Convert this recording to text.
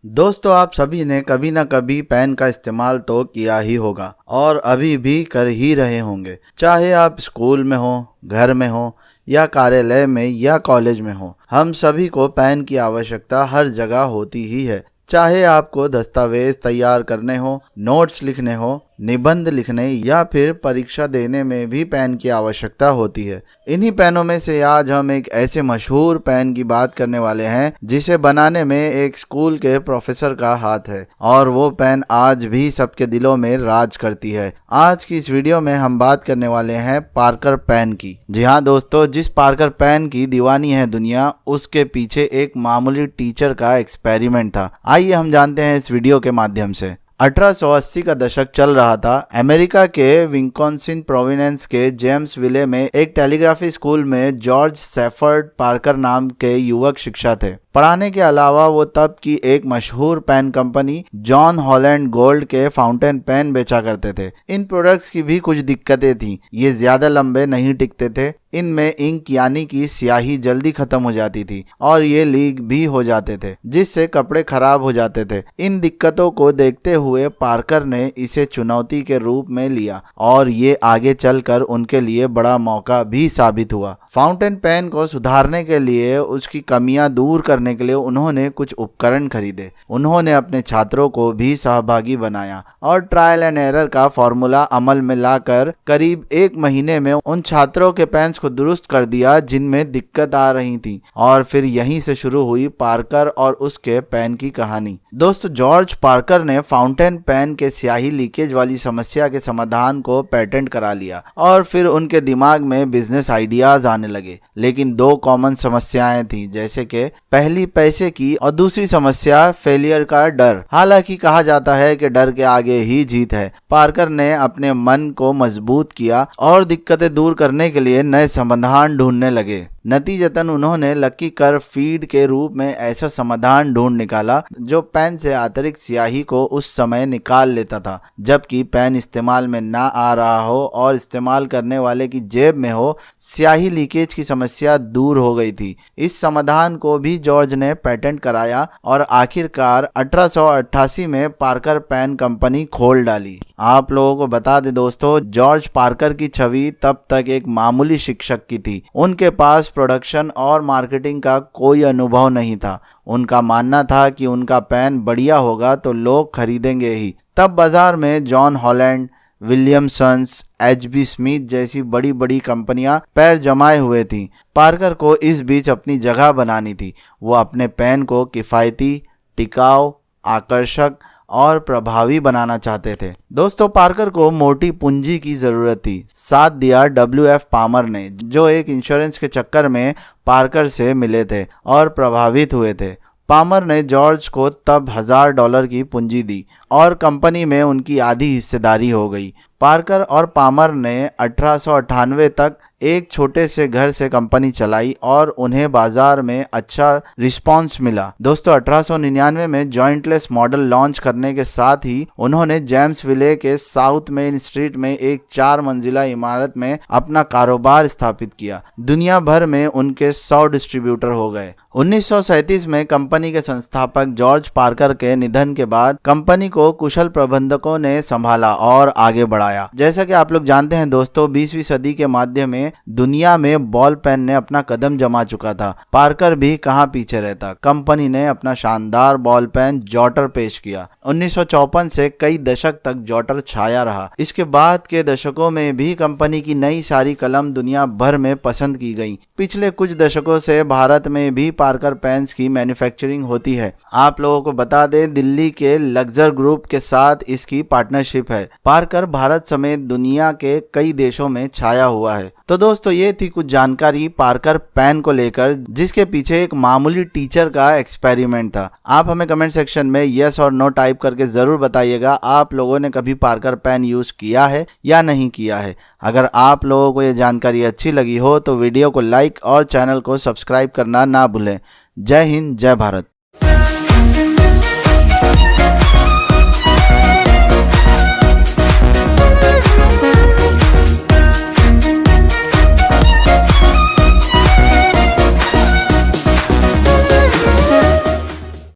दोस्तों, आप सभी ने कभी ना कभी पेन का इस्तेमाल तो किया ही होगा और अभी भी कर ही रहे होंगे। चाहे आप स्कूल में हो, घर में हो या कार्यालय में या कॉलेज में हो, हम सभी को पेन की आवश्यकता हर जगह होती ही है। चाहे आपको दस्तावेज तैयार करने हो, नोट्स लिखने हो, निबंध लिखने या फिर परीक्षा देने में भी पेन की आवश्यकता होती है। इन्हीं पेनों में से आज हम एक ऐसे मशहूर पेन की बात करने वाले हैं जिसे बनाने में एक स्कूल के प्रोफेसर का हाथ है और वो पेन आज भी सबके दिलों में राज करती है। आज की इस वीडियो में हम बात करने वाले हैं पार्कर पेन की। जी हाँ दोस्तों, जिस पार्कर पेन की दीवानी है दुनिया, उसके पीछे एक मामूली टीचर का एक्सपेरिमेंट था। आइए हम जानते हैं इस वीडियो के माध्यम से। 1880 का दशक चल रहा था। अमेरिका के विस्कॉन्सिन प्रोविंस के जेम्स विले में एक टेलीग्राफी स्कूल में जॉर्ज सेफर्ड पार्कर नाम के युवक शिक्षा थे। पढ़ाने के अलावा वो तब की एक मशहूर pen company John Holland gold के फाउंटेन पेन बेचा करते थे। इन प्रोडक्ट्स की भी कुछ दिक्कतें थीं। ये ज्यादा लंबे नहीं टिकते थे, इनमें इंक यानी कि स्याही जल्दी खत्म हो जाती थी और ये लीक भी हो जाते थे, जिससे कपड़े खराब हो जाते थे। इन दिक्कतों को देखते हुए पार्कर ने इसे चुनौती के रूप में लिया और ये आगे चलकर उनके लिए बड़ा मौका भी साबित हुआ। फाउंटेन पेन को सुधारने के लिए, उसकी कमियां दूर करने के लिए उन्होंने कुछ उपकरण खरीदे। उन्होंने अपने छात्रों को भी सहभागी बनाया और ट्रायल एंड एरर का फॉर्मूला अमल में लाकर करीब 1 महीने में उन छात्रों के पेन्स को दुरुस्त कर दिया जिनमें दिक्कत आ रही थी। और फिर यहीं से शुरू हुई पार्कर और उसके पेन की कहानी। दोस्तों, जॉर्ज पार्कर ने फाउंटेन पेन के स्याही लीकेज वाली समस्या के समाधान को पेटेंट करा लिया और फिर उनके दिमाग में बिजनेस आइडियाज आने लगे। लेकिन 2 कॉमन समस्याएं थी, जैसे कि पहली पैसे की और दूसरी समस्या फेलियर का डर। हालांकि कहा जाता है कि डर के आगे ही जीत है। पार्कर ने अपने मन को मजबूत किया और दिक्कतें दूर करने के लिए नए समाधान ढूंढने लगे। नतीजतन उन्होंने लकी कर्व फीड के रूप में ऐसा समाधान ढूंढ निकाला जो पेन से अतिरिक्त स्याही को उस समय निकाल लेता था जबकि पेन इस्तेमाल में ना आ रहा हो और इस्तेमाल करने वाले की जेब में हो। स्याही लीकेज की समस्या दूर हो गई थी। इस समाधान को भी जॉर्ज ने पेटेंट कराया और आखिरकार 1888 में पार्कर पेन कंपनी खोल डाली। आप लोगों को बता दें दोस्तों, जॉर्ज पार्कर की छवि तब तक एक मामूली शिक्षक की थी। उनके पास प्रोडक्शन और मार्केटिंग का कोई अनुभव नहीं था। उनका मानना था कि उनका पेन बढ़िया होगा तो लोग खरीदेंगे ही। तब बाजार में John Holland, Williamson's, HB Smith जैसी बड़ी बड़ी कंपनियां पैर जमाए हुए थीं। पार्कर को इस बीच अपनी जगह बनानी थी। वो अपने पेन को किफ़ायती, टिकाऊ, आकर्षक और प्रभावी बनाना चाहते थे। दोस्तों, पार्कर को मोटी पूंजी की जरूरत थी। साथ दिया WF पामर ने, जो एक इंश्योरेंस के चक्कर में पार्कर से मिले थे और प्रभावित हुए थे। पामर ने जॉर्ज को तब $1000 की पूंजी दी और कंपनी में उनकी आधी हिस्सेदारी हो गई। पार्कर और पामर ने 1898 तक एक छोटे से घर से कंपनी चलाई और उन्हें बाजार में अच्छा रिस्पांस मिला। दोस्तों, 1899 में जॉइंटलेस मॉडल लॉन्च करने के साथ ही उन्होंने जेम्स विले के साउथ मेन स्ट्रीट में एक 4 मंजिला इमारत में अपना कारोबार स्थापित किया। दुनिया भर में उनके 100 डिस्ट्रीब्यूटर हो गए। 1937 में कंपनी के संस्थापक जॉर्ज पार्कर के निधन के बाद कंपनी को कुशल प्रबंधकों ने संभाला और आगे बढ़ाया। जैसा कि आप लोग जानते हैं दोस्तों, 20वीं सदी के माध्यम में दुनिया में बॉल पेन ने अपना कदम जमा चुका था। पार्कर भी कहां पीछे रहता। कंपनी ने अपना शानदार बॉल पेन जॉटर पेश किया। 1954 से कई दशक तक जॉटर छाया रहा। इसके बाद के दशकों में भी कंपनी की नई सारी कलम दुनिया भर में पसंद की गई। पिछले कुछ दशकों से भारत में भी पार्कर पेन्स की मैन्युफैक्चरिंग होती है। आप लोगों को बता दें, दिल्ली के लक्जर ग्रुप के साथ इसकी पार्टनरशिप है। पार्कर भारत समेत दुनिया के कई देशों में छाया हुआ है। तो दोस्तों, ये थी कुछ जानकारी पार्कर पेन को लेकर, जिसके पीछे एक मामूली टीचर का एक्सपेरिमेंट था। आप हमें कमेंट सेक्शन में यस और नो टाइप करके जरूर बताइएगा आप लोगों ने कभी पार्कर पेन यूज किया है या नहीं किया है। अगर आप लोगों को ये जानकारी अच्छी लगी हो तो वीडियो को लाइक और चैनल को सब्सक्राइब करना ना भूलें। जय हिंद, जय भारत।